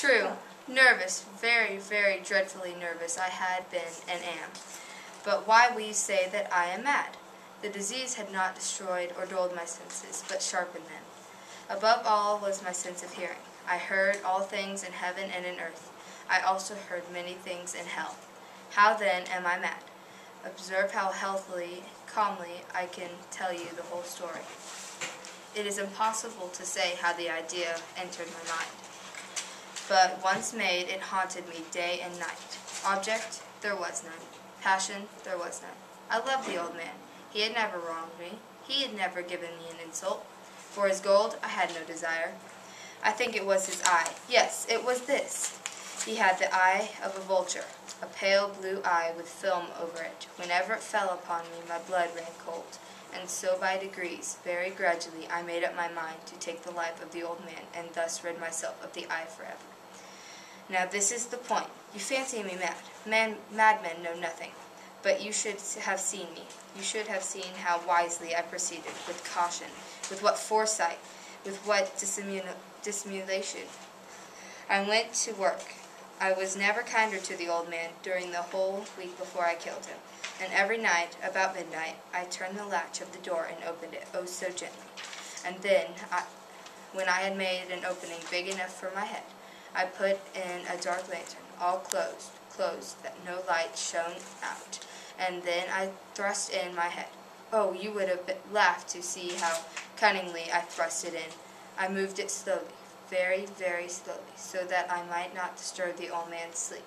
True. Nervous, very, very dreadfully nervous I had been and am. But why will you say that I am mad? The disease had not destroyed or dulled my senses, but sharpened them. Above all was my sense of hearing. I heard all things in heaven and in earth. I also heard many things in hell. How then am I mad? Observe how healthily, calmly I can tell you the whole story. It is impossible to say how the idea entered my mind. But once made, it haunted me day and night. Object, there was none. Passion, there was none. I loved the old man. He had never wronged me. He had never given me an insult. For his gold, I had no desire. I think it was his eye. Yes, it was this. He had the eye of a vulture, a pale blue eye with film over it. Whenever it fell upon me, my blood ran cold. And so by degrees, very gradually, I made up my mind to take the life of the old man, and thus rid myself of the eye forever. Now this is the point. You fancy me mad. Madmen know nothing. But you should have seen me. You should have seen how wisely I proceeded, with caution, with what foresight, with what dissimulation. I went to work. I was never kinder to the old man during the whole week before I killed him. And every night, about midnight, I turned the latch of the door and opened it, oh so gently. And then, when I had made an opening big enough for my head, I put in a dark lantern, all closed, that no light shone out. And then I thrust in my head. Oh, you would have laughed to see how cunningly I thrust it in. I moved it slowly, very, very slowly, so that I might not disturb the old man's sleep.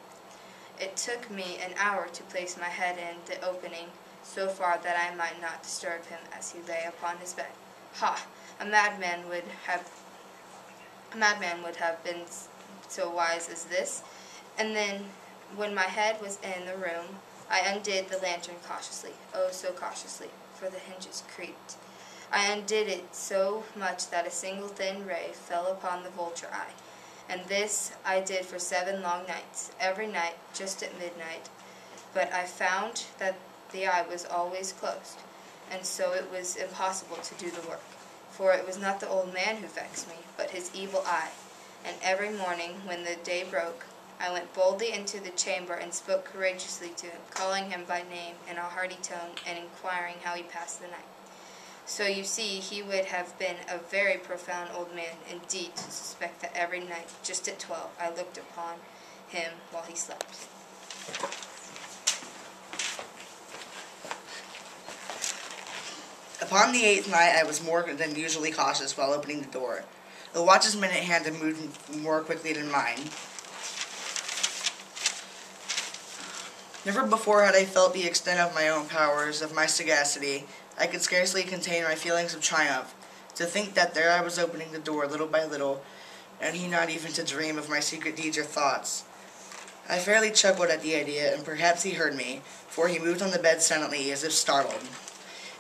It took me an hour to place my head in the opening, so far that I might not disturb him as he lay upon his bed. Ha! A madman would have been so wise as this. And then, when my head was in the room, I undid the lantern cautiously, oh so cautiously, for the hinges creaked. I undid it so much that a single thin ray fell upon the vulture eye. And this I did for 7 long nights, every night, just at midnight. But I found that the eye was always closed, and so it was impossible to do the work. For it was not the old man who vexed me, but his evil eye. And every morning, when the day broke, I went boldly into the chamber and spoke courageously to him, calling him by name in a hearty tone, and inquiring how he passed the night. So you see, he would have been a very profound old man indeed to suspect that every night, just at 12, I looked upon him while he slept. Upon the 8th night, I was more than usually cautious while opening the door. The watch's minute hand had moved more quickly than mine. Never before had I felt the extent of my own powers, of my sagacity. I could scarcely contain my feelings of triumph. To think that there I was opening the door little by little, and he not even to dream of my secret deeds or thoughts. I fairly chuckled at the idea, and perhaps he heard me, for he moved on the bed silently, as if startled.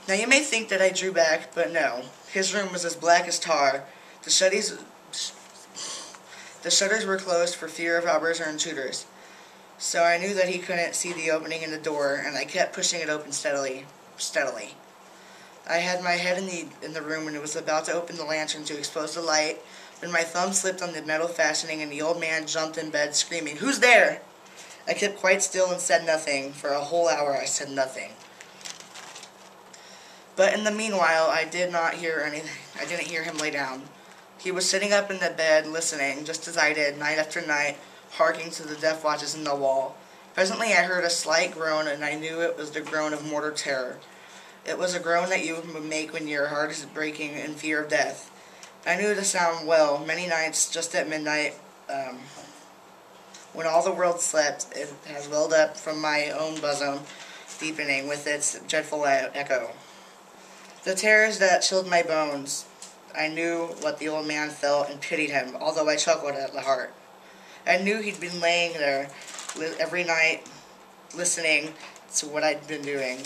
Now you may think that I drew back, but no. His room was as black as tar. The shutters were closed for fear of robbers or intruders. So I knew that he couldn't see the opening in the door, and I kept pushing it open steadily. I had my head in the room and was about to open the lantern to expose the light, when my thumb slipped on the metal fastening and the old man jumped in bed screaming, "Who's there?" I kept quite still and said nothing. For a whole hour I said nothing. But in the meanwhile I did not hear anything. I didn't hear him lay down. He was sitting up in the bed listening, just as I did, night after night, harking to the death watches in the wall. Presently I heard a slight groan, and I knew it was the groan of mortal terror. It was a groan that you would make when your heart is breaking in fear of death. I knew the sound well. Many nights, just at midnight, when all the world slept, it has welled up from my own bosom, deepening with its dreadful echo. The terrors that chilled my bones. I knew what the old man felt and pitied him, although I chuckled at the heart. I knew he'd been laying there every night, listening to what I'd been doing.